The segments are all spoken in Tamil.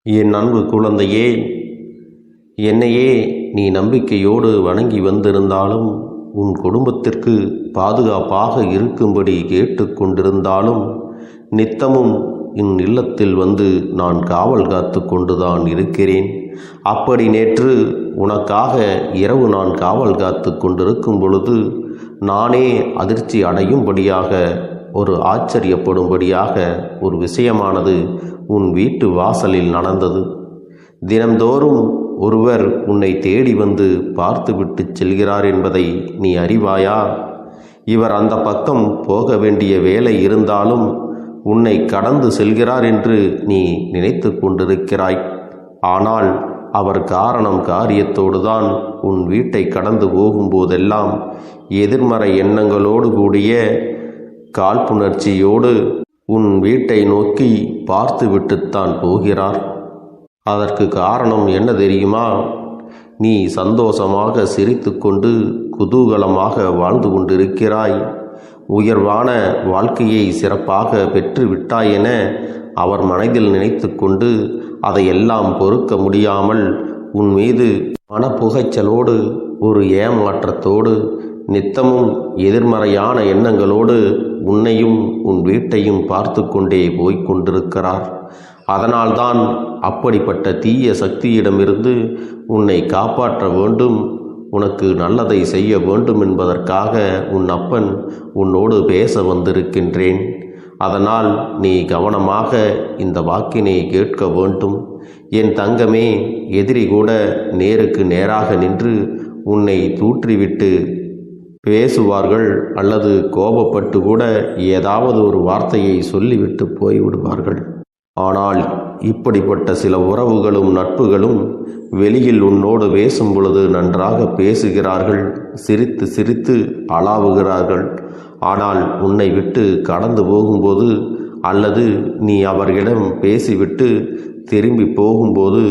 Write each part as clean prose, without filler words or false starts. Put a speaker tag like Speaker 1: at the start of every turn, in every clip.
Speaker 1: என் அன்பு குழந்தையே, என்னையே நீ நம்பிக்கையோடு வணங்கி வந்திருந்தாலும், உன் குடும்பத்திற்கு பாதுகாப்பாக இருக்கும்படி கேட்டுக்கொண்டிருந்தாலும், நித்தமும் என் இல்லத்தில் வந்து நான் காவல் காத்து கொண்டுதான் இருக்கிறேன். அப்படி நேற்று உனக்காக இரவு நான் காவல் காத்து கொண்டிருக்கும் பொழுது நானே அதிர்ச்சி அடையும்படியாக, ஒரு ஆச்சரியப்படும்படியாக ஒரு விஷயமானது உன் வீட்டு வாசலில் நடந்தது. தினம்தோறும் ஒருவர் உன்னை தேடி வந்து பார்த்துவிட்டு செல்கிறார் என்பதை நீ அறிவாயா? இவர் அந்த பக்கம் போக வேண்டிய வேலை இருந்தாலும் உன்னை கடந்து செல்கிறார் என்று நீ நினைத்து கொண்டிருக்கிறாய். ஆனால் அவர் காரணம் காரியத்தோடு தான் உன் வீட்டை கடந்து போகும்போதெல்லாம் எதிர்மறை எண்ணங்களோடு கூடிய காழ்ப்புணர்ச்சியோடு உன் வீட்டை நோக்கி பார்த்துவிட்டுத்தான் போகிறார். அதற்கு காரணம் என்ன தெரியுமா? நீ சந்தோஷமாக சிரித்து கொண்டு குதூகலமாக வாழ்ந்து கொண்டிருக்கிறாய். உயர்வான வாழ்க்கையை சிறப்பாக பெற்று விட்டாய் என அவர் மனதில் நினைத்து கொண்டு அதையெல்லாம் பொறுக்க முடியாமல் உன் மீது மனப்புகைச்சலோடு, ஒரு ஏமாற்றத்தோடு, நித்தமும் எதிர்மறையான எண்ணங்களோடு உன்னையும் உன் வீட்டையும் பார்த்து கொண்டே போய்க் கொண்டிருக்கிறார். அதனால்தான் அப்படிப்பட்ட தீய சக்தியிடமிருந்து உன்னை காப்பாற்ற வேண்டும், உனக்கு நல்லதை செய்ய வேண்டும் என்பதற்காக உன் அப்பன் உன்னோடு பேச வந்திருக்கின்றேன். அதனால் நீ கவனமாக இந்த வாக்கினை கேட்க வேண்டும். என் தங்கமே, எதிரி கூட நேருக்கு நேராக நின்று உன்னை தூற்றிவிட்டு பேசுவார்கள், அல்லது கோபப்பட்டு கூட ஏதாவது ஒரு வார்த்தையை சொல்லிவிட்டு போய்விடுவார்கள். ஆனால் இப்படிப்பட்ட சில உறவுகளும் நட்புகளும் வெளியில் உன்னோடு பேசும் பொழுது நன்றாக பேசுகிறார்கள், சிரித்து சிரித்து அளாவுகிறார்கள். ஆனால் உன்னை விட்டு கடந்து போகும்போது, அல்லது நீ அவர்களிடம் பேசிவிட்டு திரும்பி போகும்போது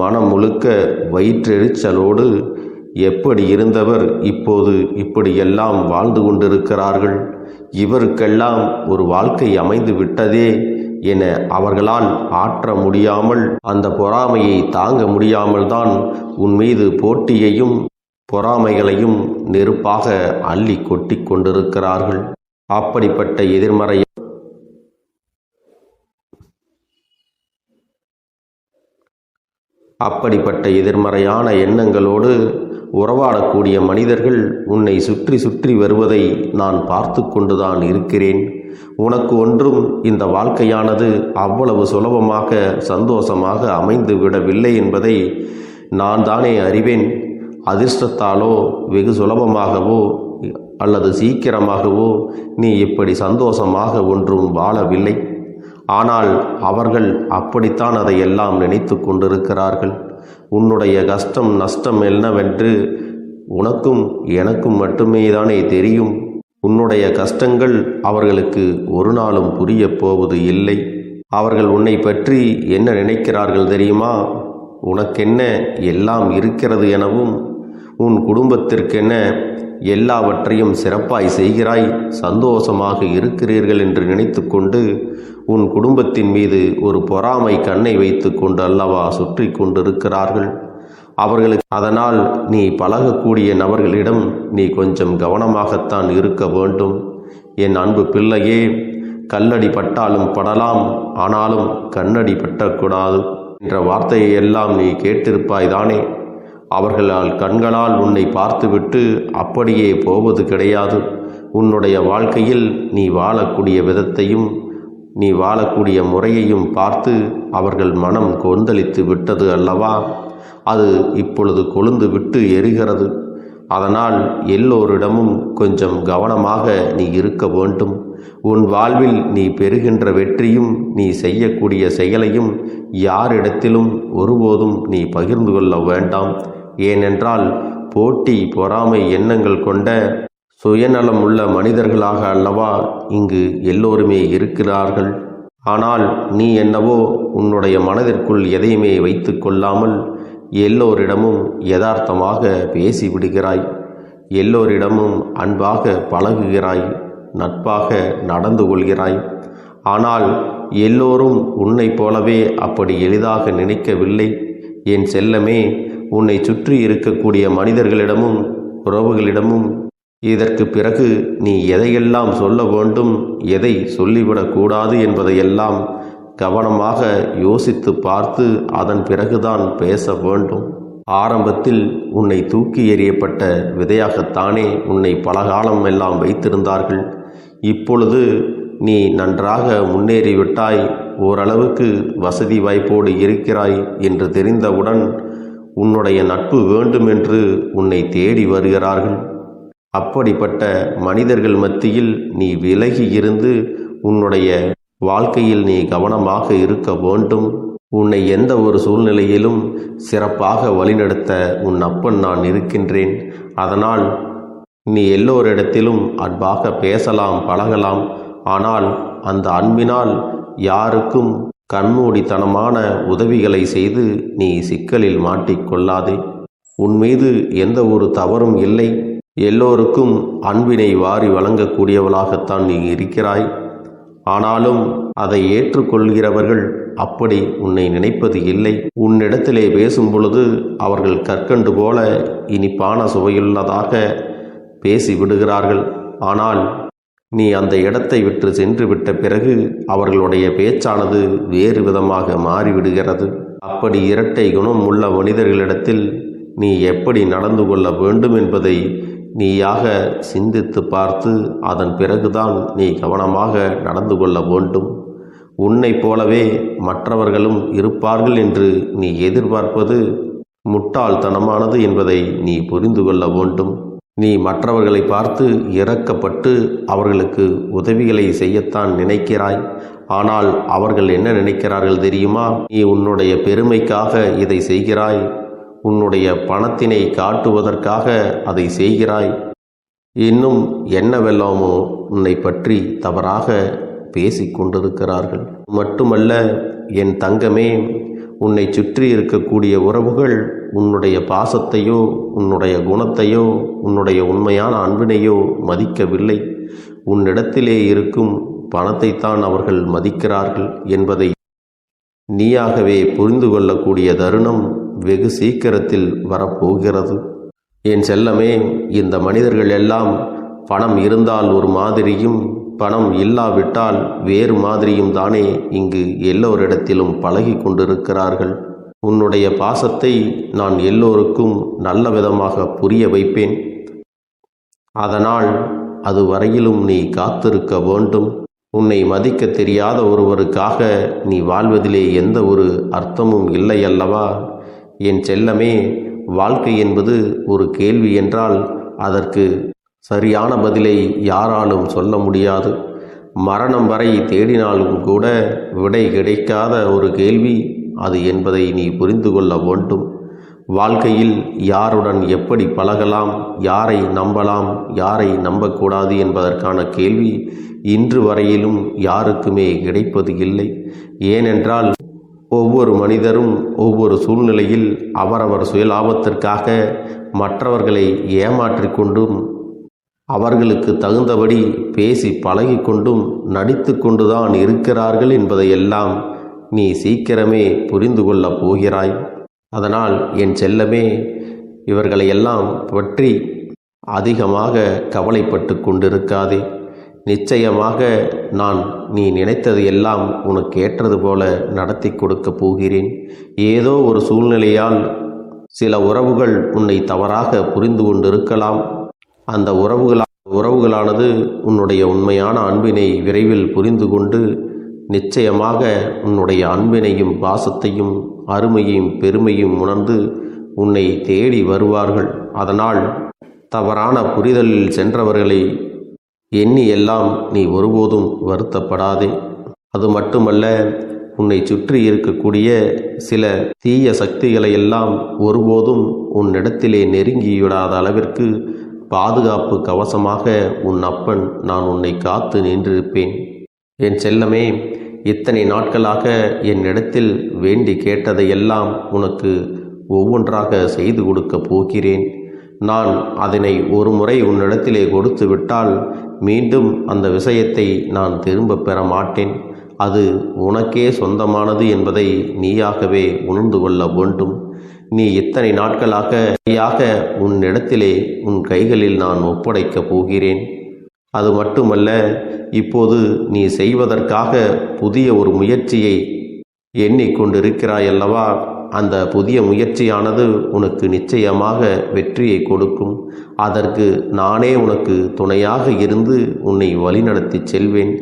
Speaker 1: மனம் முழுக்க வயிற்றெரிச்சலோடு, எப்படி இருந்தவர் இப்போது இப்படியெல்லாம் வாழ்ந்து கொண்டிருக்கிறார்கள், இவருக்கெல்லாம் ஒரு வாழ்க்கை அமைந்து விட்டதே என அவர்களால் ஆற்ற முடியாமல், அந்த பொறாமையை தாங்க முடியாமல் தான் உன் மீது போட்டியையும் பொறாமைகளையும் நெருப்பாக அள்ளி கொட்டி கொண்டிருக்கிறார்கள். அப்படிப்பட்ட எதிர்மறையான எண்ணங்களோடு உறவாடக்கூடிய மனிதர்கள் உன்னை சுற்றி சுற்றி வருவதை நான் பார்த்து கொண்டுதான் இருக்கிறேன். உனக்கு ஒன்றும் இந்த வாழ்க்கையானது அவ்வளவு சுலபமாக சந்தோஷமாக அமைந்து விடவில்லை என்பதை நான் தானே அறிவேன். அதிர்ஷ்டத்தாலோ வெகு சுலபமாகவோ அல்லது சீக்கிரமாகவோ நீ இப்படி சந்தோஷமாக ஒன்றும் வாழவில்லை. ஆனால் அவர்கள் அப்படித்தான் அதையெல்லாம் நினைத்து கொண்டிருக்கிறார்கள். உன்னுடைய கஷ்டம் நஷ்டம் என்னவென்று உனக்கும் எனக்கும் மட்டுமே தானே தெரியும். உன்னுடைய கஷ்டங்கள் அவர்களுக்கு ஒரு நாளும் புரிய போவது இல்லை. அவர்கள் உன்னை பற்றி என்ன நினைக்கிறார்கள் தெரியுமா? உனக்கென்ன எல்லாம் இருக்கிறது எனவும், உன் குடும்பத்திற்கென எல்லாவற்றையும் சிறப்பாய் செய்கிறாய், சந்தோஷமாக இருக்கிறீர்கள் என்று நினைத்து கொண்டு உன் குடும்பத்தின் மீது ஒரு பொறாமை கண்ணை வைத்து கொண்டு அல்லவா சுற்றி கொண்டிருக்கிறார்கள். அவர்களுக்கு அதனால் நீ பழகக்கூடிய நபர்களிடம் நீ கொஞ்சம் கவனமாகத்தான் இருக்க வேண்டும். என் அன்பு பிள்ளையே, கல்லடி பட்டாலும் படலாம், ஆனாலும் கண்ணடி பட்டக்கூடாது என்ற வார்த்தையை எல்லாம் நீ கேட்டிருப்பாய் தானே? அவர்களால் கண்களால் உன்னை பார்த்துவிட்டு அப்படியே போவது கிடையாது. உன்னுடைய வாழ்க்கையில் நீ வாழக்கூடிய விதத்தையும் நீ வாழக்கூடிய முறையையும் பார்த்து அவர்கள் மனம் கொந்தளித்து விட்டது அல்லவா? அது இப்பொழுது கொழுந்து விட்டு எரிகிறது. அதனால் எல்லோரிடமும் கொஞ்சம் கவனமாக நீ இருக்க வேண்டும். உன் வாழ்வில் நீ பெறுகின்ற வெற்றியும் நீ செய்யக்கூடிய செயலையும் யாரிடத்திலும் ஒருபோதும் நீ பகிர்ந்து கொள்ள வேண்டாம். ஏனென்றால் போட்டி பொறாமை எண்ணங்கள் கொண்ட சுயநலம் உள்ள மனிதர்களாக அல்லவா இங்கு எல்லோருமே இருக்கிறார்கள். ஆனால் நீ என்னவோ உன்னுடைய மனதிற்குள் எதையுமே வைத்து கொள்ளாமல் எல்லோரிடமும் யதார்த்தமாக பேசிவிடுகிறாய், எல்லோரிடமும் அன்பாக பழகுகிறாய், நட்பாக நடந்து கொள்கிறாய். ஆனால் எல்லோரும் உன்னைப் போலவே அப்படி எளிதாக நினைக்கவில்லை. என் செல்லமே, உன்னை சுற்றி இருக்கக்கூடிய மனிதர்களிடமும் உறவுகளிடமும் இதற்கு பிறகு நீ எதையெல்லாம் சொல்ல வேண்டும், எதை சொல்லிவிடக்கூடாது என்பதையெல்லாம் கவனமாக யோசித்து பார்த்து அதன் பிறகுதான் பேச வேண்டும். ஆரம்பத்தில் உன்னை தூக்கி எறியப்பட்ட விதையாகத்தானே உன்னை பலகாலம் எல்லாம் வைத்திருந்தார்கள். இப்பொழுது நீ நன்றாக முன்னேறிவிட்டாய், ஓரளவுக்கு வசதி வாய்ப்போடு இருக்கிறாய் என்று தெரிந்தவுடன் உன்னுடைய நட்பு வேண்டும் என்று உன்னை தேடி வருகிறார்கள். அப்படிப்பட்ட மனிதர்கள் மத்தியில் நீ விலகி இருந்து உன்னுடைய வாழ்க்கையில் நீ கவனமாக இருக்க வேண்டும். உன்னை எந்த ஒரு சூழ்நிலையிலும் சிறப்பாக வழிநடத்த உன் அப்பன் நான் இருக்கின்றேன். அதனால் நீ எல்லோரிடத்திலும் அன்பாக பேசலாம், பழகலாம். ஆனால் அந்த அன்பினால் யாருக்கும் கண்மூடித்தனமான உதவிகளை செய்து நீ சிக்கலில் மாட்டிக்கொள்ளாதே. உன் மீது எந்த ஒரு தவறும் இல்லை. எல்லோருக்கும் அன்பினை வாரி வழங்கக்கூடியவளாகத்தான் நீ இருக்கிறாய். ஆனாலும் அதை ஏற்றுக்கொள்கிறவர்கள் அப்படி உன்னை நினைப்பது இல்லை. உன்னிடத்திலே பேசும் பொழுது அவர்கள் கற்கண்டு போல இனிப்பான சுவையுள்ளதாக பேசிவிடுகிறார்கள். ஆனால் நீ அந்த இடத்தை விட்டு சென்று விட்ட பிறகு அவர்களுடைய பேச்சானது வேறு விதமாக மாறிவிடுகிறது. அப்படி இரட்டை குணம் உள்ள மனிதர்களிடத்தில் நீ எப்படி நடந்து கொள்ள வேண்டும் என்பதை நீயாக சிந்தித்து பார்த்து அதன் பிறகுதான் நீ கவனமாக நடந்து கொள்ள வேண்டும். உன்னைப் போலவே மற்றவர்களும் இருப்பார்கள் என்று நீ எதிர்பார்ப்பது முட்டாள்தனமானது என்பதை நீ புரிந்து கொள்ள வேண்டும். நீ மற்றவர்களை பார்த்து இரக்கப்பட்டு அவர்களுக்கு உதவிகளை செய்யத்தான் நினைக்கிறாய். ஆனால் அவர்கள் என்ன நினைக்கிறார்கள் தெரியுமா? நீ உன்னுடைய பெருமைக்காக இதை செய்கிறாய், உன்னுடைய பணத்தினை காட்டுவதற்காக அதை செய்கிறாய், இன்னும் என்னவெல்லாமோ உன்னை பற்றி தவறாக பேசிக்கொண்டிருக்கிறார்கள். மட்டுமல்ல என் தங்கமே, உன்னை சுற்றி இருக்கக்கூடிய உறவுகள் உன்னுடைய பாசத்தையோ உன்னுடைய குணத்தையோ உன்னுடைய உண்மையான அன்பினையோ மதிக்கவில்லை. உன்னிடத்திலே இருக்கும் பணத்தைத்தான் அவர்கள் மதிக்கிறார்கள் என்பதை நீயாகவே புரிந்து கொள்ளக்கூடிய தருணம் வெகு சீக்கிரத்தில் வரப்போகிறது. என் செல்லமே, இந்த மனிதர்கள் எல்லாம் பணம் இருந்தால் ஒரு மாதிரியும் பணம் இல்லாவிட்டால் வேறு மாதிரியும் தானே இங்கு எல்லோரிடத்திலும் பழகி கொண்டிருக்கிறார்கள். உன்னுடைய பாசத்தை நான் எல்லோருக்கும் நல்ல விதமாக புரிய வைப்பேன். அதனால் அது வரையிலும் நீ காத்திருக்க வேண்டும். உன்னை மதிக்க தெரியாத ஒருவருக்காக நீ வாழ்வதிலே எந்த ஒரு அர்த்தமும் இல்லை அல்லவா? என் செல்லமே, வாழ்க்கை என்பது ஒரு கேள்வி என்றால் அதற்கு சரியான பதிலை யாராலும் சொல்ல முடியாது. மரணம் வரை தேடினாலும் கூட விடை கிடைக்காத ஒரு கேள்வி அது என்பதை நீ புரிந்து கொள்ள வேண்டும். வாழ்க்கையில் யாருடன் எப்படி பழகலாம், யாரை நம்பலாம், யாரை நம்பக்கூடாது என்பதற்கான கேள்வி இன்று வரையிலும் யாருக்குமே கிடைப்பது இல்லை. ஏனென்றால் ஒவ்வொரு மனிதரும் ஒவ்வொரு சூழ்நிலையில் அவரவர் சுயலாபத்திற்காக மற்றவர்களை ஏமாற்றி கொண்டும் அவர்களுக்கு தகுந்தபடி பேசி பழகி கொண்டும் நடித்து கொண்டுதான் இருக்கிறார்கள் என்பதையெல்லாம் நீ சீக்கிரமே புரிந்து கொள்ளப் போகிறாய். அதனால் என் செல்லமே, இவர்களையெல்லாம் பற்றி அதிகமாக கவலைப்பட்டு கொண்டிருக்காதே. நிச்சயமாக நான் நீ நினைத்தது எல்லாம் உனக்கு ஏற்றது போல நடத்தி கொடுக்கப் போகிறேன். ஏதோ ஒரு சூழ்நிலையால் சில உறவுகள் உன்னை தவறாக புரிந்து கொண்டிருக்கலாம். அந்த உறவுகளானது உன்னுடைய உண்மையான அன்பினை விரைவில் புரிந்து கொண்டு நிச்சயமாக உன்னுடைய அன்பினையும் பாசத்தையும் அருமையும் பெருமையும் உணர்ந்து உன்னை தேடி வருவார்கள். அதனால் தவறான புரிதலில் சென்றவர்களை எண்ணி எல்லாம் நீ ஒருபோதும் வருத்தப்படாதே. அது மட்டுமல்ல, உன்னை சுற்றி இருக்கக்கூடிய சில தீய சக்திகளை எல்லாம் ஒருபோதும் உன்னிடத்திலே நெருங்கிவிடாத அளவிற்கு பாதுகாப்பு கவசமாக உன் அப்பன் நான் உன்னை காத்து நின்றிருப்பேன். என் செல்லமே, இத்தனை நாட்களாக என்னிடத்தில் வேண்டி கேட்டதையெல்லாம் உனக்கு ஒவ்வொன்றாக செய்து கொடுக்கப் போகிறேன். நான் அதனை ஒரு முறை உன்னிடத்திலே கொடுத்து விட்டால் மீண்டும் அந்த விஷயத்தை நான் திரும்ப பெற மாட்டேன். அது உனக்கே சொந்தமானது என்பதை நீயாகவே உணர்ந்து கொள்ள வேண்டும். நீ இத்தனை நாட்களாக உன்னிடத்திலே உன் கைகளில் நான் ஒப்படைக்கப் போகிறேன். அது மட்டுமல்ல, இப்போது நீ செய்வதற்காக புதிய ஒரு முயற்சியை எண்ணிக்கொண்டிருக்கிறாய் அல்லவா? அந்த புதிய முயற்சியானது உனக்கு நிச்சயமாக வெற்றியை கொடுக்கும். அதற்கு நானே உனக்கு துணையாக இருந்து உன்னை வழிநடத்தி செல்வேன்.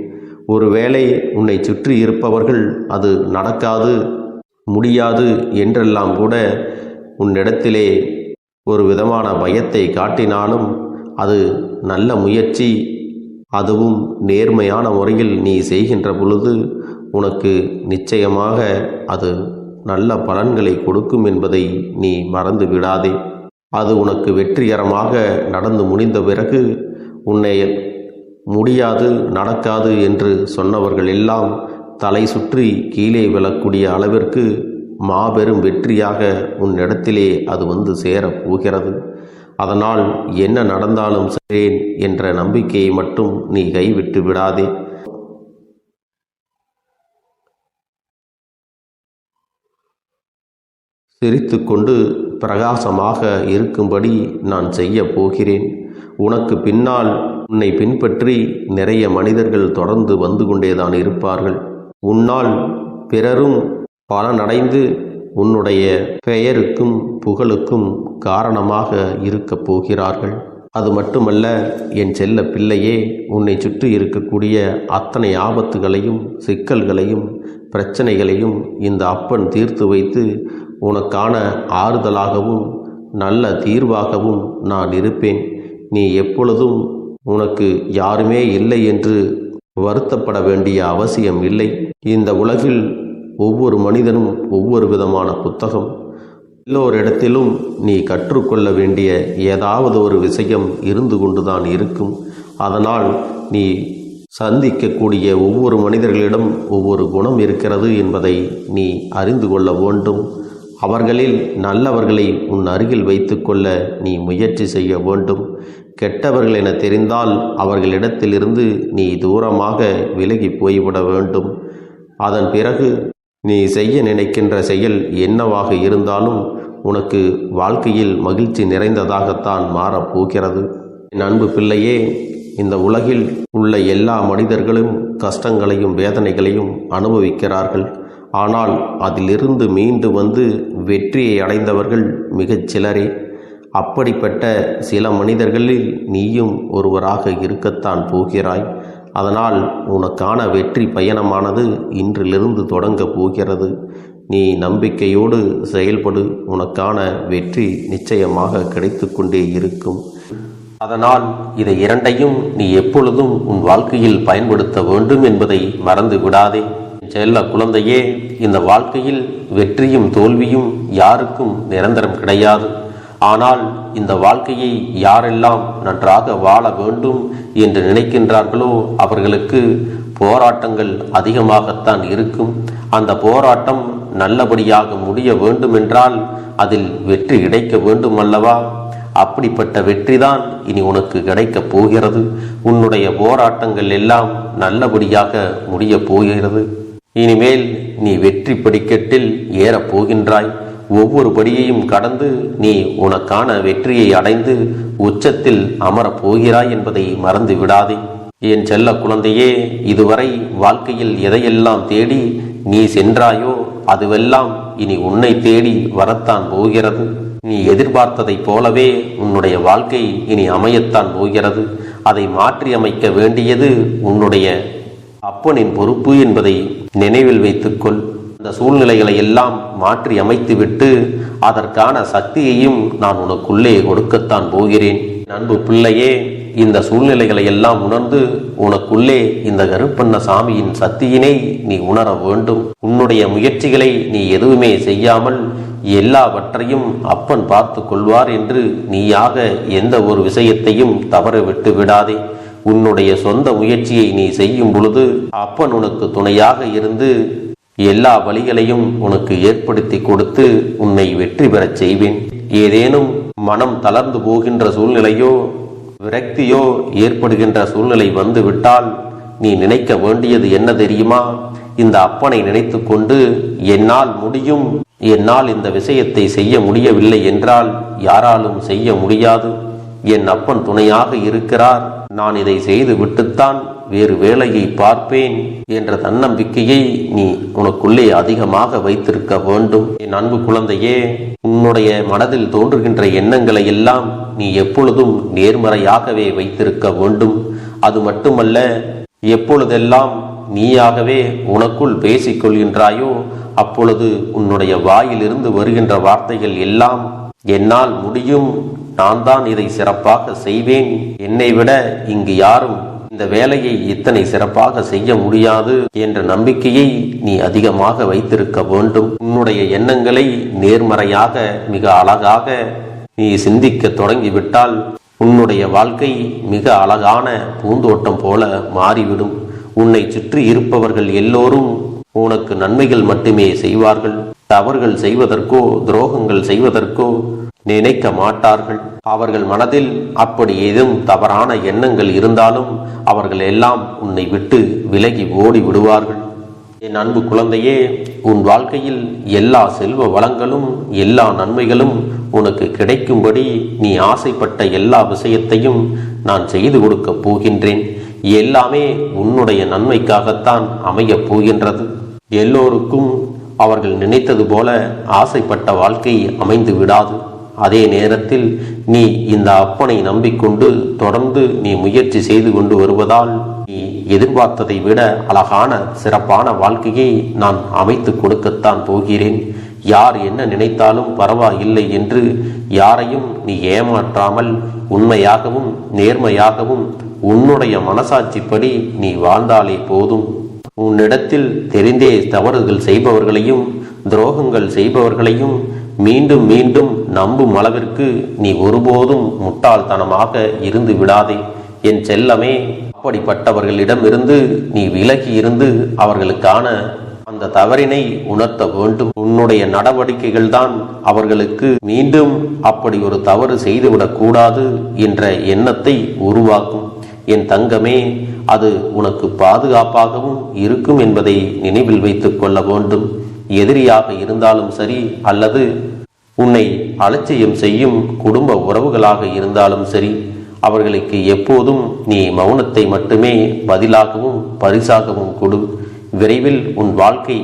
Speaker 1: ஒருவேளை உன்னை சுற்றி இருப்பவர்கள் அது நடக்காது, முடியாது என்றெல்லாம் கூட உன்னிடத்திலே ஒரு விதமான பயத்தை காட்டினாலும், அது நல்ல முயற்சி, அதுவும் நேர்மையான முறையில் நீ செய்கின்ற பொழுது உனக்கு நிச்சயமாக அது நல்ல பலன்களை கொடுக்கும் என்பதை நீ மறந்து விடாதே. அது உனக்கு வெற்றிகரமாக நடந்து முடிந்த பிறகு உன்னை முடியாது, நடக்காது என்று சொன்னவர்கள் எல்லாம் தலை சுற்றி கீழே விழக்கூடிய அளவிற்கு மாபெரும் வெற்றியாக உன்னிடத்திலே அது வந்து சேரப் போகிறது. அதனால் என்ன நடந்தாலும் செய்வேன் என்ற நம்பிக்கையை மட்டும் நீ கைவிட்டு விடாதே. சிரித்து கொண்டு பிரகாசமாக இருக்கும்படி நான் செய்ய போகிறேன். உனக்கு பின்னால் உன்னை பின்பற்றி நிறைய மனிதர்கள் தொடர்ந்து வந்து கொண்டேதான் இருப்பார்கள். உன்னால் பிறரும் பலனடைந்து உன்னுடைய பெயருக்கும் புகழுக்கும் காரணமாக இருக்கப் போகிறார்கள். அது மட்டுமல்ல, என் செல்ல பிள்ளையே, உன்னை சுற்றி இருக்கக்கூடிய அத்தனை ஆபத்துகளையும் சிக்கல்களையும் பிரச்சனைகளையும் இந்த அப்பன் தீர்த்து வைத்து உனக்கான ஆறுதலாகவும் நல்ல தீர்வாகவும் நான் இருப்பேன். நீ எப்பொழுதும் உனக்கு யாருமே இல்லை என்று வருத்தப்பட வேண்டிய அவசியம் இல்லை. இந்த உலகில் ஒவ்வொரு மனிதனும் ஒவ்வொரு விதமான புத்தகம். எல்லோரிடத்திலும் நீ கற்றுக்கொள்ள வேண்டிய ஏதாவது ஒரு விஷயம் இருந்து கொண்டுதான் இருக்கும். அதனால் நீ சந்திக்கக்கூடிய ஒவ்வொரு மனிதர்களிடம் ஒவ்வொரு குணம் இருக்கிறது என்பதை நீ அறிந்து கொள்ள வேண்டும். அவர்களில் நல்லவர்களை உன் அருகில் வைத்து கொள்ள நீ முயற்சி செய்ய வேண்டும். கெட்டவர்கள் என தெரிந்தால் அவர்களிடத்திலிருந்து நீ தூரமாக விலகி போய்விட வேண்டும். அதன் பிறகு நீ செய்ய நினைக்கின்ற செயல் என்னவாக இருந்தாலும் உனக்கு வாழ்க்கையில் மகிழ்ச்சி நிறைந்ததாகத்தான் மாறப்போகிறது. என் அன்பு பிள்ளையே, இந்த உலகில் உள்ள எல்லா மனிதர்களும் கஷ்டங்களையும் வேதனைகளையும் அனுபவிக்கிறார்கள். ஆனால் அதிலிருந்து மீண்டு வந்து வெற்றியை அடைந்தவர்கள் மிகச் சிலரே. அப்படிப்பட்ட சில மனிதர்களில் நீயும் ஒருவராக இருக்கத்தான் போகிறாய். அதனால் உனக்கான வெற்றி பயணமானது இன்றிலிருந்து தொடங்கப் போகிறது. நீ நம்பிக்கையோடு செயல்படு. உனக்கான வெற்றி நிச்சயமாக கிடைத்து கொண்டே இருக்கும். அதனால் இதை இரண்டையும் நீ எப்பொழுதும் உன் வாழ்க்கையில் பயன்படுத்த வேண்டும் என்பதை மறந்து விடாதே. செல்ல குழந்தையே, இந்த வாழ்க்கையில் வெற்றியும் தோல்வியும் யாருக்கும் நிரந்தரம் கிடையாது. ஆனால் இந்த வாழ்க்கையை யாரெல்லாம் நன்றாக வாழ வேண்டும் என்று நினைக்கின்றார்களோ அவர்களுக்கு போராட்டங்கள் அதிகமாகத்தான் இருக்கும். அந்த போராட்டம் நல்லபடியாக முடிய வேண்டுமென்றால் அதில் வெற்றி கிடைக்க வேண்டும் அல்லவா? அப்படிப்பட்ட வெற்றிதான் இனி உனக்கு கிடைக்கப் போகிறது. உன்னுடைய போராட்டங்கள் எல்லாம் நல்லபடியாக முடியப் போகிறது. இனிமேல் நீ வெற்றி படிக்கட்டில் ஏறப் போகின்றாய். ஒவ்வொரு படியையும் கடந்து நீ உனக்கான வெற்றியை அடைந்து உச்சத்தில் அமரப் போகிறாய் என்பதை மறந்து விடாதே. என் செல்ல குழந்தையே, இதுவரை வாழ்க்கையில் எதையெல்லாம் தேடி நீ சென்றாயோ அதுவெல்லாம் இனி உன்னை தேடி வரத்தான் போகிறது. நீ எதிர்பார்த்ததைப் போலவே உன்னுடைய வாழ்க்கை இனி அமையத்தான் போகிறது. அதை மாற்றி அமைக்க வேண்டியது உன்னுடைய அப்பனின் பொறுப்பு என்பதை நினைவில் வைத்துக்கொள். அந்த சூழ்நிலைகளை எல்லாம் மாற்றி அமைத்துவிட்டு அதற்கான சக்தியையும் நான் உனக்குள்ளே கொடுக்கத்தான் போகிறேன். அன்பு பிள்ளையே, இந்த சூழ்நிலைகளை எல்லாம் உணர்ந்து உனக்குள்ளே இந்த கருப்பண்ண சாமியின் சக்தியினை நீ உணர வேண்டும். உன்னுடைய முயற்சிகளை நீ எதுவுமே செய்யாமல் எல்லாவற்றையும் அப்பன் பார்த்து கொள்வார் என்று நீயாக எந்த ஒரு விஷயத்தையும் தவற விட்டு விடாதே. உன்னுடைய சொந்த முயற்சியை நீ செய்யும் பொழுது அப்பன் உனக்கு துணையாக இருந்து எல்லா வழிகளையும் உனக்கு ஏற்படுத்தி கொடுத்து உன்னை வெற்றி பெறச் செய்வேன். ஏதேனும் மனம் தளர்ந்து போகின்ற சூழ்நிலையோ விரக்தியோ ஏற்படுகின்ற சூழ்நிலை வந்துவிட்டால் நீ நினைக்க வேண்டியது என்ன தெரியுமா? இந்த அப்பனை நினைத்து கொண்டு என்னால் முடியும், என்னால் இந்த விஷயத்தை செய்ய முடியவில்லை என்றால் யாராலும் செய்ய முடியாது, என் அப்பன் துணையாக இருக்கிறார், நான் இதை செய்து விட்டுத்தான் வேறு வேலையை பார்ப்பேன் என்ற தன்னம்பிக்கையை நீ உனக்குள்ளே அதிகமாக வைத்திருக்க வேண்டும். என் அன்பு குழந்தையே, உன்னுடைய மனதில் தோன்றுகின்ற எண்ணங்களை எல்லாம் நீ எப்பொழுதும் நேர்மறையாகவே வைத்திருக்க வேண்டும். அது மட்டுமல்ல, எப்பொழுதெல்லாம் நீயாகவே உனக்குள் பேசிக்கொள்கின்றாயோ அப்பொழுது உன்னுடைய வாயிலிருந்து வருகின்ற வார்த்தைகள் எல்லாம் என்னால் முடியும், நான் தான் இதை சிறப்பாக செய்வேன், என்னை விட இங்கு யாரும் இந்த வேலையை இத்தனை சிறப்பாக செய்ய முடியாது என்ற நம்பிக்கையை நீ அதிகமாக வைத்திருக்க வேண்டும். உன்னுடைய எண்ணங்களை நேர்மறையாக மிக அழகாக நீ சிந்திக்க தொடங்கிவிட்டால் உன்னுடைய வாழ்க்கை மிக அழகான பூந்தோட்டம் போல மாறிவிடும். உன்னை சுற்றி இருப்பவர்கள் எல்லோரும் உனக்கு நன்மைகள் மட்டுமே செய்வார்கள். தவறுகள் செய்வதற்கோ துரோகங்கள் செய்வதற்கோ நினைக்க மாட்டார்கள். அவர்கள் மனதில் அப்படி ஏதும் தவறான எண்ணங்கள் இருந்தாலும் அவர்கள் எல்லாம் உன்னை விட்டு விலகி ஓடி விடுவார்கள். என் அன்பு குழந்தையே, உன் வாழ்க்கையில் எல்லா செல்வ வளங்களும் எல்லா நன்மைகளும் உனக்கு கிடைக்கும்படி நீ ஆசைப்பட்ட எல்லா விஷயத்தையும் நான் செய்து கொடுக்கப் போகின்றேன். எல்லாமே உன்னுடைய நன்மைக்காகத்தான் அமையப் போகின்றது. எல்லோருக்கும் அவர்கள் நினைத்தது போல ஆசைப்பட்ட வாழ்க்கை அமைந்து விடாது. அதே நேரத்தில் நீ இந்த அப்பனை நம்பிக்கொண்டு தொடர்ந்து நீ முயற்சி செய்து கொண்டு வருவதால் நீ எதிர்பார்த்ததை விட அழகான சிறப்பான வாழ்க்கையை நான் அமைத்து கொடுக்கத்தான் போகிறேன். யார் என்ன நினைத்தாலும் பரவாயில்லை என்று யாரையும் நீ ஏமாற்றாமல் உண்மையாகவும் நேர்மையாகவும் உன்னுடைய மனசாட்சிப்படி நீ வாழ்ந்தாலே போதும். உன்னிடத்தில் தெரிந்தே தவறுகள் செய்பவர்களையும் துரோகங்கள் செய்பவர்களையும் மீண்டும் மீண்டும் நம்பும் அளவிற்கு நீ ஒருபோதும் முட்டாள்தனமாக இருந்து விடாதே. என் செல்லமே, அப்படிப்பட்டவர்களிடமிருந்து நீ விலகி இருந்து அவர்களுக்கான அந்த தவறினை உணர்த்த வேண்டும். உன்னுடைய நடவடிக்கைகள் தான் அவர்களுக்கு மீண்டும் அப்படி ஒரு தவறு செய்துவிடக் கூடாது என்ற எண்ணத்தை உருவாக்கும். என் தங்கமே, அது உனக்கு பாதுகாப்பாகவும் இருக்கும் என்பதை நினைவில் வைத்துக் கொள்ள வேண்டும். எதிரியாக இருந்தாலும் சரி அல்லது உன்னை அலட்சியம் செய்யும் குடும்ப உறவுகளாக இருந்தாலும் சரி, அவர்களுக்கு எப்போதும் நீ மௌனத்தை மட்டுமே பதிலாகவும் பரிசாகவும் கொடு. விரைவில் உன் வாழ்க்கை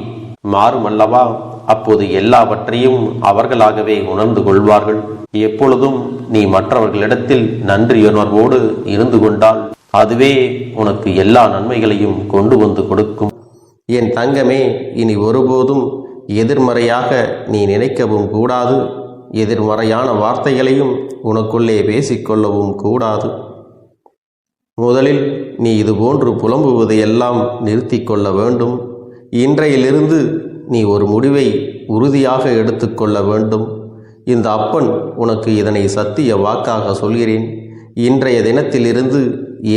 Speaker 1: மாறுமல்லவா? அப்போது எல்லாவற்றையும் அவர்களாகவே உணர்ந்து கொள்வார்கள். எப்பொழுதும் நீ மற்றவர்களிடத்தில் நன்றியுணர்வோடு இருந்து கொண்டால் அதுவே உனக்கு எல்லா நன்மைகளையும் கொண்டு வந்து கொடுக்கும். என் தங்கமே, இனி ஒருபோதும் எதிர்மறையாக நீ நினைக்கவும் கூடாது. எதிர்மறையான வார்த்தைகளையும் உனக்குள்ளே பேசிக்கொள்ளவும் கூடாது. முதலில் நீ இதுபோன்று புலம்புவதையெல்லாம் நிறுத்தி கொள்ள வேண்டும். இன்றையிலிருந்து நீ ஒரு முடிவை உறுதியாக எடுத்துக்கொள்ள வேண்டும். இந்த அப்பன் உனக்கு இதனை சத்திய வாக்காக சொல்கிறேன். இன்றைய தினத்திலிருந்து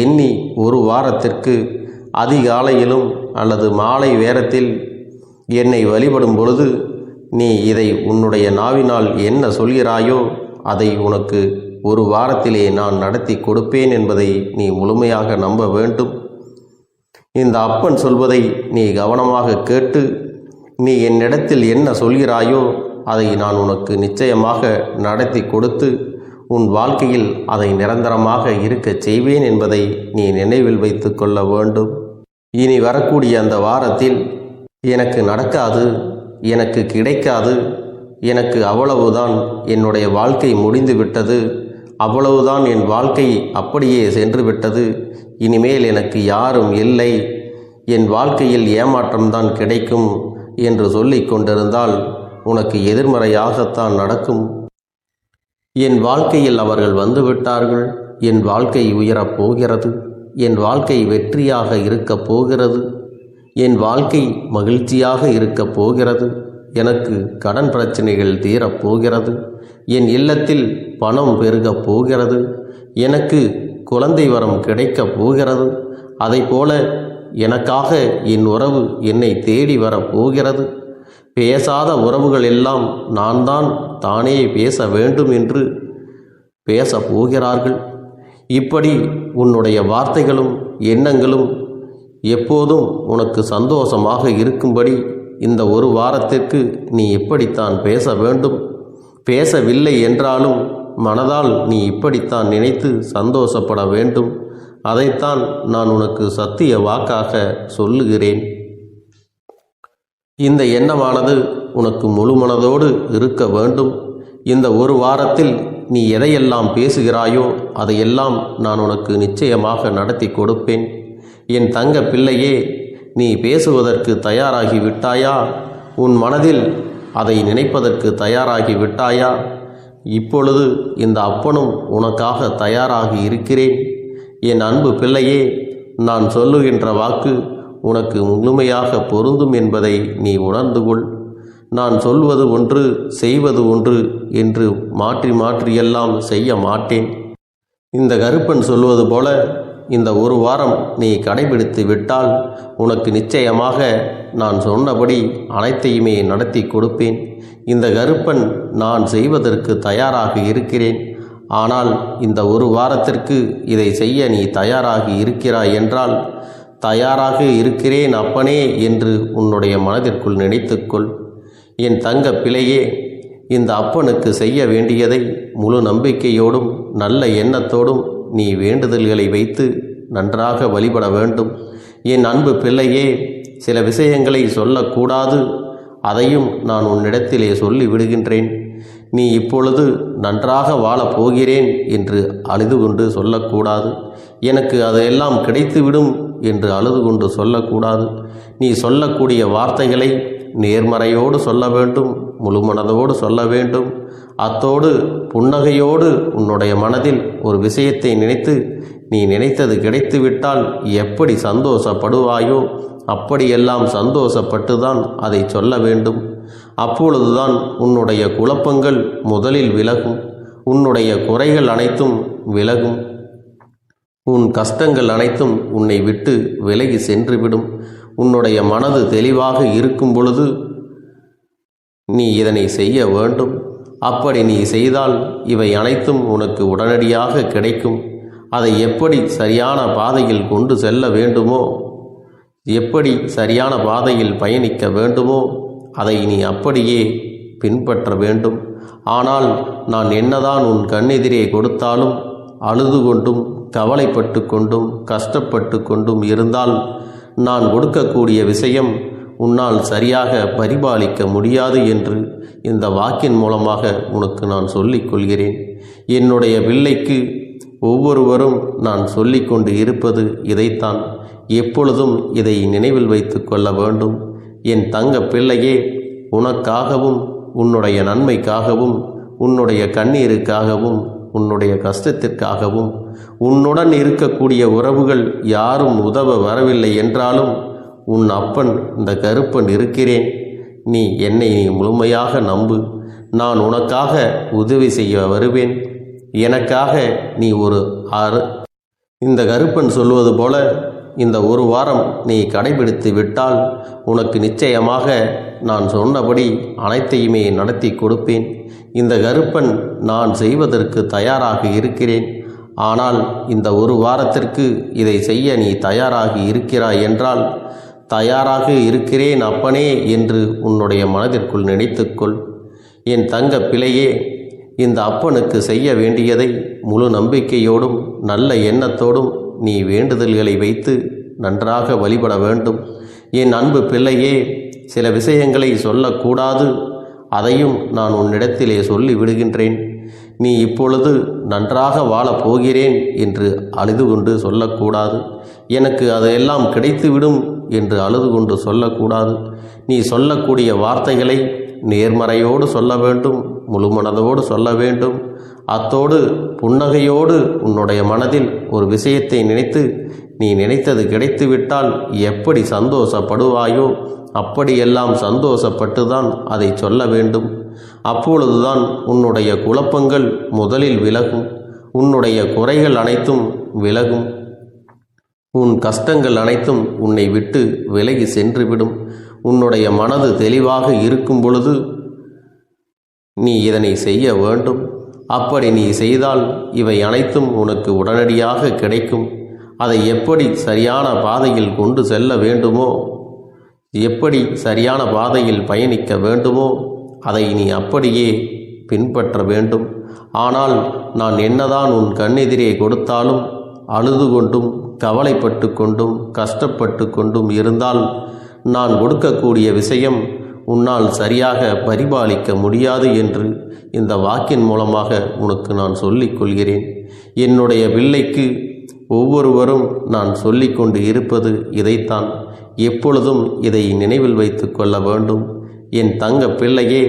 Speaker 1: எண்ணி ஒரு வாரத்திற்கு அதிகாலையிலும் அல்லது மாலை நேரத்தில் என்னை வழிபடும் பொழுது நீ இதை உன்னுடைய நாவினால் என்ன சொல்கிறாயோ அதை உனக்கு ஒரு வாரத்திலே நான் நடத்தி கொடுப்பேன் என்பதை நீ முழுமையாக நம்ப வேண்டும். இந்த அப்பன் சொல்வதை நீ கவனமாக கேட்டு நீ என்னிடத்தில் என்ன சொல்கிறாயோ அதை நான் உனக்கு நிச்சயமாக நடத்தி கொடுத்து உன் வாழ்க்கையில் அதை நிரந்தரமாக இருக்கச் செய்வேன் என்பதை நீ நினைவில் வைத்து கொள்ள வேண்டும். இனி வரக்கூடிய அந்த வாரத்தில் எனக்கு நடக்காது, எனக்கு கிடைக்காது, எனக்கு அவ்வளவுதான், என்னுடைய வாழ்க்கை முடிந்து விட்டது, அவ்வளவுதான், என் வாழ்க்கை அப்படியே சென்று விட்டது, இனிமேல் எனக்கு யாரும் இல்லை, என் வாழ்க்கையில் ஏமாற்றம்தான் கிடைக்கும் என்று சொல்லிக் கொண்டிருந்தால் உனக்கு எதிர்மறையாகத்தான் நடக்கும். என் வாழ்க்கையில் அவர்கள் வந்துவிட்டார்கள், என் வாழ்க்கை உயரப் போகிறது, என் வாழ்க்கை வெற்றியாக இருக்கப் போகிறது, என் வாழ்க்கை மகிழ்ச்சியாக இருக்கப் போகிறது, எனக்கு கடன் பிரச்சனைகள் தீரப்போகிறது, என் இல்லத்தில் பணம் பெருகப் போகிறது, எனக்கு குழந்தை வரம் கிடைக்கப் போகிறது, அதைப்போல எனக்காக என் உறவு என்னை தேடி வரப்போகிறது, பேசாத உறவுகள் எல்லாம் நான் தான் தானே பேச வேண்டும் என்று பேசப் போகிறார்கள். இப்படி உன்னுடைய வார்த்தைகளும் எண்ணங்களும் எப்போதும் உனக்கு சந்தோஷமாக இருக்கும்படி இந்த ஒரு வாரத்திற்கு நீ இப்படித்தான் பேச வேண்டும். பேசவில்லை என்றாலும் மனதால் நீ இப்படித்தான் நினைத்து சந்தோஷப்பட வேண்டும். அதைத்தான் நான் உனக்கு சத்திய வாக்காக சொல்லுகிறேன். இந்த எண்ணமானது உனக்கு முழு மனதோடு இருக்க வேண்டும். இந்த ஒரு வாரத்தில் நீ எதையெல்லாம் பேசுகிறாயோ அதையெல்லாம் நான் உனக்கு நிச்சயமாக நடத்தி கொடுப்பேன். என் தங்க பிள்ளையே, நீ பேசுவதற்கு தயாராகி விட்டாயா? உன் மனதில் அதை நினைப்பதற்கு தயாராகி விட்டாயா? இப்பொழுது இந்த அப்பனும் உனக்காக தயாராகி இருக்கிறேன். என் அன்பு பிள்ளையே, நான் சொல்லுகின்ற வாக்கு உனக்கு முழுமையாக பொருந்தும் என்பதை நீ உணர்ந்து கொள். நான் சொல்வது ஒன்று செய்வது ஒன்று என்று மாற்றி மாற்றியெல்லாம் செய்ய மாட்டேன். இந்த கருப்பன் சொல்வது போல இந்த ஒரு வாரம் நீ கடைபிடித்து விட்டால் உனக்கு நிச்சயமாக நான் சொன்னபடி அனைத்தையுமே நடத்தி கொடுப்பேன். இந்த கருப்பன் நான் செய்வதற்கு தயாராக இருக்கிறேன். ஆனால் இந்த ஒரு வாரத்திற்கு இதை செய்ய நீ தயாராகி இருக்கிறாய் என்றால், தயாராக இருக்கிறேன் அப்பனே என்று உன்னுடைய மனதிற்குள் நினைத்துக்கொள். என் தங்க பிள்ளையே, இந்த அப்பனுக்கு செய்ய வேண்டியதை முழு நம்பிக்கையோடும் நல்ல எண்ணத்தோடும் நீ வேண்டுதல்களை வைத்து நன்றாக வழிபட வேண்டும். என் அன்பு பிள்ளையே, சில விஷயங்களை சொல்லக்கூடாது. அதையும் நான் உன்னிடத்திலே சொல்லி விடுகின்றேன். நீ இப்பொழுது நன்றாக வாழப் போகிறேன் என்று அழுது கொண்டு சொல்லக்கூடாது. எனக்கு அதையெல்லாம் கிடைத்துவிடும் என்று அழுது கொண்டு சொல்லக்கூடாது. நீ சொல்லக்கூடிய வார்த்தைகளை நேர்மறையோடு சொல்ல வேண்டும், முழுமனதோடு சொல்ல வேண்டும். அத்தோடு புன்னகையோடு உன்னுடைய மனதில் ஒரு விஷயத்தை நினைத்து நீ நினைத்தது கிடைத்துவிட்டால் எப்படி சந்தோஷப்படுவாயோ அப்படியெல்லாம் சந்தோஷப்பட்டுதான் அதை சொல்ல வேண்டும். அப்பொழுதுதான் உன்னுடைய குழப்பங்கள் முதலில் விலகும், உன்னுடைய குறைகள் அனைத்தும் விலகும், உன் கஷ்டங்கள் அனைத்தும் உன்னை விட்டு விலகி சென்றுவிடும். உன்னுடைய மனது தெளிவாக இருக்கும் பொழுது நீ இதனை செய்ய வேண்டும். அப்படி நீ செய்தால் இவை அனைத்தும் உனக்கு உடனடியாக கிடைக்கும். அதை எப்படி சரியான பாதையில் கொண்டு செல்ல வேண்டுமோ, எப்படி சரியான பாதையில் பயணிக்க வேண்டுமோ அதை நீ அப்படியே பின்பற்ற வேண்டும். ஆனால் நான் என்னதான் உன் கண்ணெதிரே கொடுத்தாலும் அழுது கொண்டும் கவலைப்பட்டு கொண்டும் கஷ்டப்பட்டு கொண்டும் இருந்தால் நான் கொடுக்கக்கூடிய விஷயம் உன்னால் சரியாக பரிபாலிக்க முடியாது என்று இந்த வாக்கின் மூலமாக உனக்கு நான் சொல்லிக் கொள்கிறேன். என்னுடைய பிள்ளைக்கு ஒவ்வொருவரும் நான் சொல்லிக்கொண்டு இருப்பது இதைத்தான். எப்பொழுதும் இதை நினைவில் வைத்து கொள்ள வேண்டும். என் தங்க பிள்ளையே, உனக்காகவும் உன்னுடைய நன்மைக்காகவும் உன்னுடைய கண்ணீருக்காகவும் உன்னுடைய கஷ்டத்திற்காகவும் உன்னுடன் இருக்கக்கூடிய உறவுகள் யாரும் உதவ வரவில்லை என்றாலும் உன் அப்பன் இந்த கருப்பன் இருக்கிறேன். நீ என்னை முழுமையாக நம்பு. நான் உனக்காக உதவி செய்ய வருவேன். எனக்காக நீ இந்த கருப்பன் சொல்வது போல இந்த ஒரு வாரம் நீ கடைபிடித்து விட்டால் உனக்கு நிச்சயமாக நான் சொன்னபடி அனைத்தையுமே நடத்தி கொடுப்பேன். இந்த கருப்பன் நான் செய்வதற்கு தயாராக இருக்கிறேன். ஆனால் இந்த ஒரு வாரத்திற்கு இதை செய்ய நீ தயாராகி இருக்கிறாய் என்றால், தயாராக இருக்கிறேன் அப்பனே என்று உன்னுடைய மனதிற்குள் நினைத்துக்கொள். என் தங்க பிள்ளையே, இந்த அப்பனுக்கு செய்ய வேண்டியதை முழு நம்பிக்கையோடும் நல்ல எண்ணத்தோடும் நீ வேண்டுதல்களை வைத்து நன்றாக வழிபட வேண்டும். என் அன்பு பிள்ளையே, சில விஷயங்களை சொல்லக்கூடாது. அதையும் நான் உன்னிடத்திலே சொல்லி விடுகின்றேன். நீ இப்பொழுது நன்றாக வாழப் போகிறேன் என்று அழுது கொண்டு சொல்லக்கூடாது. எனக்கு அதையெல்லாம் கிடைத்துவிடும் என்று அழுது கொண்டு சொல்லக்கூடாது. நீ சொல்லக்கூடிய வார்த்தைகளை நேர்மறையோடு சொல்ல வேண்டும், முழுமனதோடு சொல்ல வேண்டும். அத்தோடு புன்னகையோடு உன்னுடைய மனதில் ஒரு விஷயத்தை நினைத்து நீ நினைத்தது கிடைத்துவிட்டால் எப்படி சந்தோஷப்படுவாயோ அப்படியெல்லாம் சந்தோஷப்பட்டுதான் அதை சொல்ல வேண்டும். அப்பொழுதுதான் உன்னுடைய குழப்பங்கள் முதலில் விலகும், உன்னுடைய குறைகள் அனைத்தும் விலகும், உன் கஷ்டங்கள் அனைத்தும் உன்னை விட்டு விலகி சென்றுவிடும். உன்னுடைய மனது தெளிவாக இருக்கும் பொழுது நீ இதனை செய்ய வேண்டும். அப்படி நீ செய்தால் இவை அனைத்தும் உனக்கு உடனடியாக கிடைக்கும். அதை எப்படி சரியான பாதையில் கொண்டு செல்ல வேண்டுமோ, எப்படி சரியான பாதையில் பயணிக்க வேண்டுமோ அதை நீ அப்படியே பின்பற்ற வேண்டும். ஆனால் நான் என்னதான் உன் கண்ணெதிரே கொடுத்தாலும் அழுது கொண்டும் கவலைப்பட்டு கொண்டும் கஷ்டப்பட்டு கொண்டும் இருந்தால் நான் கொடுக்கக்கூடிய விஷயம் உன்னால் சரியாக பரிபாலிக்க முடியாது என்று இந்த வாக்கின் மூலமாக உனக்கு நான் சொல்லிக் கொள்கிறேன். என்னுடைய பிள்ளைக்கு ஒவ்வொருவரும் நான் சொல்லிக்கொண்டு இருப்பது இதைத்தான். எப்பொழுதும் இதை நினைவில் வைத்து கொள்ள வேண்டும். என் தங்க பிள்ளையே,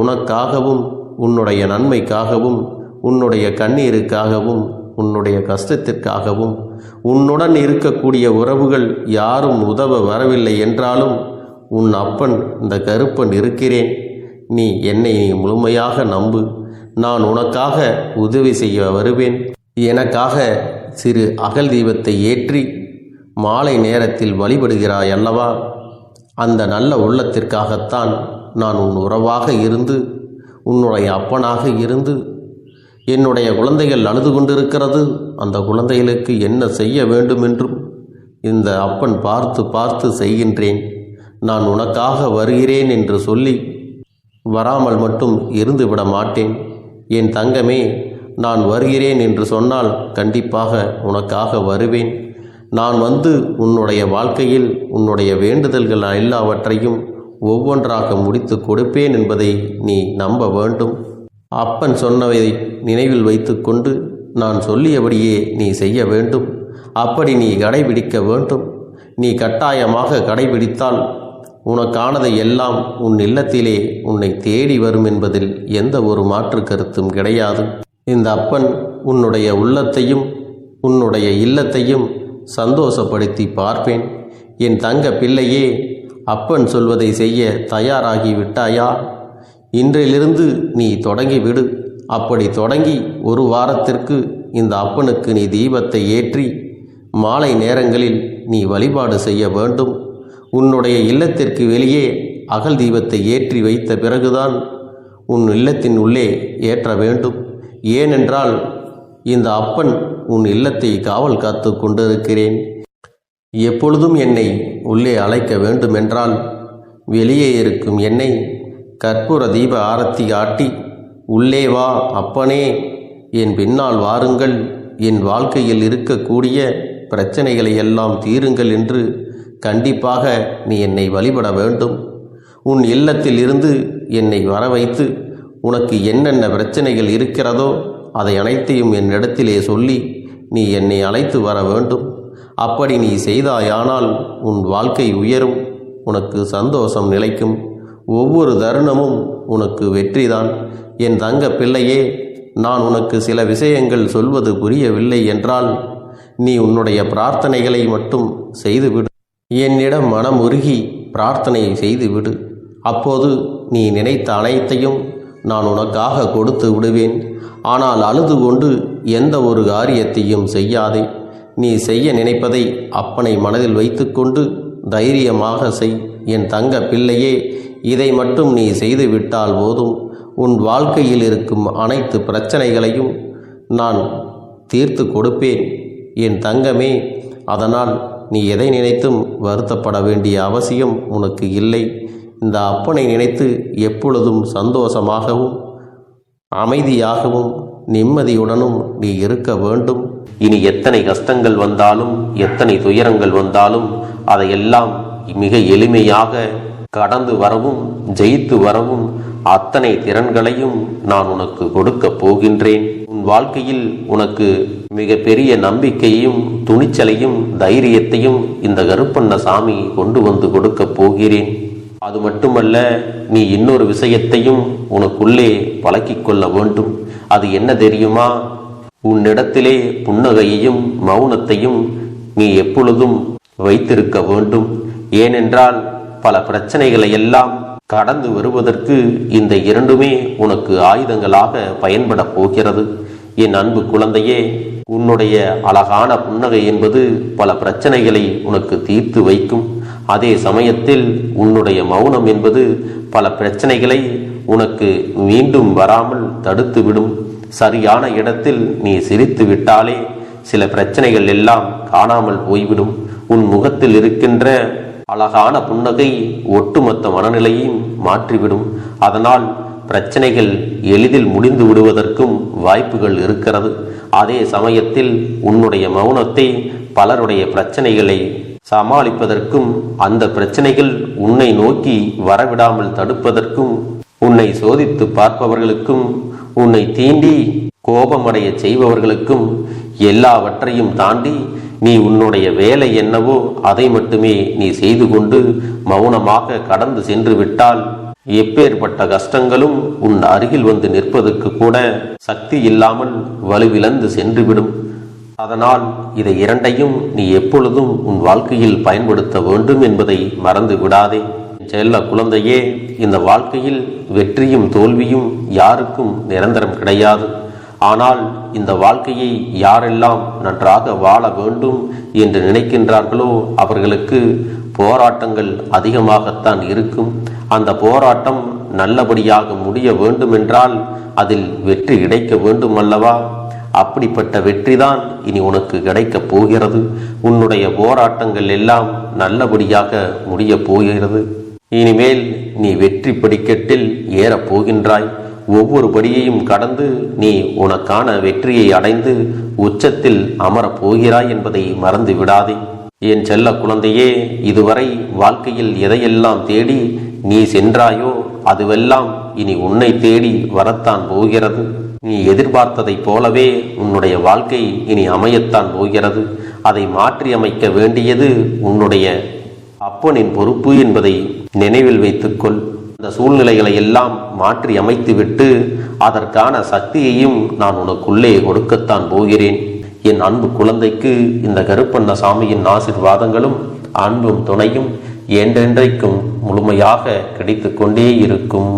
Speaker 1: உனக்காகவும் உன்னுடைய நன்மைக்காகவும் உன்னுடைய கண்ணீருக்காகவும் உன்னுடைய கஷ்டத்திற்காகவும் உன்னுடன் இருக்கக்கூடிய உறவுகள் யாரும் உதவ வரவில்லை என்றாலும் உன் அப்பன் இந்த கருப்பன் இருக்கிறேன். நீ என்னை முழுமையாக நம்பு. நான் உனக்காக உதவி செய்ய வருவேன். எனக்காக சிறு அகல் தீபத்தை ஏற்றி மாலை நேரத்தில் வழிபடுகிறாய் அல்லவா? அந்த நல்ல உள்ளத்திற்காகத்தான் நான் உன் உறவாக இருந்து உன்னுடைய அப்பனாக இருந்து என்னுடைய குழந்தைகள் அழுது கொண்டிருக்கிறது, அந்த குழந்தைகளுக்கு என்ன செய்ய வேண்டும் என்றும் இந்த அப்பன் பார்த்து பார்த்து செய்கின்றேன். நான் உனக்காக வருகிறேன் என்று சொல்லி வராமல் மட்டும் இருந்து விட மாட்டேன். என் தங்கமே, நான் வருகிறேன் என்று சொன்னால் கண்டிப்பாக உனக்காக வருவேன். நான் வந்து உன்னுடைய வாழ்க்கையில் உன்னுடைய வேண்டுதல்கள் எல்லாவற்றையும் ஒவ்வொன்றாக முடித்து கொடுப்பேன் என்பதை நீ நம்ப வேண்டும். அப்பன் சொன்னதை நினைவில் வைத்து கொண்டு நான் சொல்லியபடியே நீ செய்ய வேண்டும். அப்படி நீ கடைபிடிக்க வேண்டும். நீ கட்டாயமாக கடைபிடித்தால் உனக்கானதை எல்லாம் உன் இல்லத்திலே உன்னை தேடி வரும் என்பதில் எந்த ஒரு மாற்று கருத்தும் கிடையாது. இந்த அப்பன் உன்னுடைய உள்ளத்தையும் உன்னுடைய இல்லத்தையும் சந்தோஷப்படுத்தி பார்ப்பேன். என் தங்க பிள்ளையே, அப்பன் சொல்வதை செய்ய தயாராகி விட்டாயா? இன்றிலிருந்து நீ தொடங்கிவிடு. அப்படி தொடங்கி ஒரு வாரத்திற்கு இந்த அப்பனுக்கு நீ தீபத்தை ஏற்றி மாலை நேரங்களில் நீ வழிபாடு செய்ய வேண்டும். உன்னுடைய இல்லத்திற்கு வெளியே அகல் தீபத்தை ஏற்றி வைத்த பிறகுதான் உன் இல்லத்தின் உள்ளே ஏற்ற வேண்டும். ஏனென்றால் இந்த அப்பன் உன் இல்லத்தை காவல் காத்து கொண்டிருக்கிறேன். எப்பொழுதும் என்னை உள்ளே அழைக்க வேண்டுமென்றால் வெளியே இருக்கும் என்னை கற்பூர தீப ஆரத்தி காட்டி உள்ளே வா அப்பனே, என் பின்னால் வாருங்கள், என் வாழ்க்கையில் இருக்கக்கூடிய பிரச்சனைகளை எல்லாம் தீருங்கள் என்று கண்டிப்பாக நீ என்னை வழிபட வேண்டும். உன் இல்லத்தில் இருந்து என்னை வர வைத்து உனக்கு என்னென்ன பிரச்சனைகள் இருக்கிறதோ அதை அனைத்தையும் என்னிடத்திலே சொல்லி நீ என்னை அழைத்து வர வேண்டும். அப்படி நீ செய்தாயானால் உன் வாழ்க்கை உயரும், உனக்கு சந்தோஷம் நிலைக்கும், ஒவ்வொரு தருணமும் உனக்கு வெற்றிதான். என் தங்க பிள்ளையே, நான் உனக்கு சில விஷயங்கள் சொல்வது புரியவில்லை என்றால் நீ உன்னுடைய பிரார்த்தனைகளை மட்டும் செய்துவிடு. என்னிடம் மனம் உருகி பிரார்த்தனை செய்துவிடு. அப்போது நீ நினைத்த அனைத்தையும் நான் உனக்காக கொடுத்து விடுவேன். ஆனால் அழுது கொண்டு எந்த ஒரு காரியத்தையும் செய்யாதே. நீ செய்ய நினைப்பதை அப்பனை மனதில் வைத்துக்கொண்டு தைரியமாக செய். என் தங்க பிள்ளையே, இதை மட்டும் நீ செய்துவிட்டால் போதும். உன் வாழ்க்கையில் இருக்கும் அனைத்து பிரச்சனைகளையும் நான் தீர்த்து கொடுப்பேன் என் தங்கமே. அதனால் நீ எதை நினைத்தும் வருத்தப்பட வேண்டிய அவசியம் உனக்கு இல்லை. இந்த அப்பனை நினைத்து எப்பொழுதும் சந்தோஷமாகவும் அமைதியாகவும் நிம்மதியுடனும் நீ இருக்க வேண்டும். இனி எத்தனை கஷ்டங்கள் வந்தாலும் எத்தனை துயரங்கள் வந்தாலும் அதையெல்லாம் மிக எளிமையாக கடந்து வரவும் ஜெயித்து வரவும் அத்தனை திறன்களையும் நான் உனக்கு கொடுக்க போகின்றேன். உன் வாழ்க்கையில் உனக்கு மிக பெரிய நம்பிக்கையையும் துணிச்சலையும் தைரியத்தையும் இந்த கருப்பண்ணசாமி கொண்டு வந்து கொடுக்க போகிறேன். அது மட்டுமல்ல, நீ இன்னொரு விஷயத்தையும் உனக்குள்ளே பழக்கிக் கொள்ள வேண்டும். அது என்ன தெரியுமா? உன்னிடத்திலே புன்னகையையும் மௌனத்தையும் நீ எப்பொழுதும் வைத்திருக்க வேண்டும். ஏனென்றால் பல பிரச்சனைகளை எல்லாம் கடந்து வருவதற்கு இந்த இரண்டுமே உனக்கு ஆயுதங்களாக பயன்பட போகிறது. என் அன்பு குழந்தையே, உன்னுடைய அழகான புன்னகை என்பது பல பிரச்சனைகளை உனக்கு தீர்த்து வைக்கும். அதே சமயத்தில் உன்னுடைய மௌனம் என்பது பல பிரச்சனைகளை உனக்கு மீண்டும் வராமல் தடுத்துவிடும். சரியான இடத்தில் நீ சிரித்து விட்டாலே சில பிரச்சனைகள் எல்லாம் காணாமல் போய்விடும். உன் முகத்தில் இருக்கின்ற அழகான புன்னகை ஒட்டுமொத்த மனநிலையையும் மாற்றிவிடும். அதனால் பிரச்சனைகள் எளிதில் முடிந்து விடுவதற்கும் வாய்ப்புகள் இருக்கிறது. அதே சமயத்தில் உன்னுடைய மௌனத்தை பலருடைய பிரச்சனைகளை சமாளிப்பதற்கும், அந்த பிரச்சனைகள் உன்னை நோக்கி வரவிடாமல் தடுப்பதற்கும், உன்னை சோதித்து பார்ப்பவர்களுக்கும், உன்னை தீண்டி கோபமடைய செய்பவர்களுக்கும் எல்லாவற்றையும் தாண்டி நீ உன்னுடைய வேலை என்னவோ அதை மட்டுமே நீ செய்து கொண்டு மௌனமாக கடந்து சென்று விட்டால் எப்பேற்பட்ட கஷ்டங்களும் உன் அருகில் வந்து நிற்பதற்கு கூட சக்தி இல்லாமல் வலுவிழந்து சென்றுவிடும். அதனால் இதை இரண்டையும் நீ எப்பொழுதும் உன் வாழ்க்கையில் பயன்படுத்த வேண்டும் என்பதை மறந்து விடாதே. செல்ல குழந்தையே, இந்த வாழ்க்கையில் வெற்றியும் தோல்வியும் யாருக்கும் நிரந்தரம் கிடையாது. ஆனால் இந்த வாழ்க்கையை யாரெல்லாம் நன்றாக வாழ வேண்டும் என்று நினைக்கின்றார்களோ அவர்களுக்கு போராட்டங்கள் அதிகமாகத்தான் இருக்கும். அந்த போராட்டம் நல்லபடியாக முடிய வேண்டுமென்றால் அதில் வெற்றி கிடைக்க வேண்டும் அல்லவா? அப்படிப்பட்ட வெற்றிதான் இனி உனக்கு கிடைக்கப் போகிறது. உன்னுடைய போராட்டங்கள் எல்லாம் நல்லபடியாக முடிய போகிறது. இனிமேல் நீ வெற்றி படிக்கட்டில் ஏறப் போகின்றாய். ஒவ்வொரு படியையும் கடந்து நீ உனக்கான வெற்றியை அடைந்து உச்சத்தில் அமரப் போகிறாய் என்பதை மறந்து விடாதே. என் செல்ல குழந்தையே, இதுவரை வாழ்க்கையில் எதையெல்லாம் தேடி நீ சென்றாயோ அதுவெல்லாம் இனி உன்னை தேடி வரத்தான் போகிறது. நீ எதிர்பார்த்ததைப் போலவே உன்னுடைய வாழ்க்கை இனி அமையத்தான் போகிறது. அதை மாற்றி அமைக்க வேண்டியது உன்னுடைய அப்பனின் பொறுப்பு என்பதை நினைவில் வைத்துக்கொள். அந்த சூழ்நிலைகளை எல்லாம் மாற்றி அமைத்துவிட்டு அதற்கான சக்தியையும் நான் உனக்குள்ளே கொடுக்கத்தான் போகிறேன். என் அன்பு குழந்தைக்கு இந்த கருப்பண்ணசாமியின் ஆசீர்வாதங்களும் அன்பும் துணையும் என்றென்றைக்கும் முழுமையாக கிடைத்து கொண்டே இருக்கும்.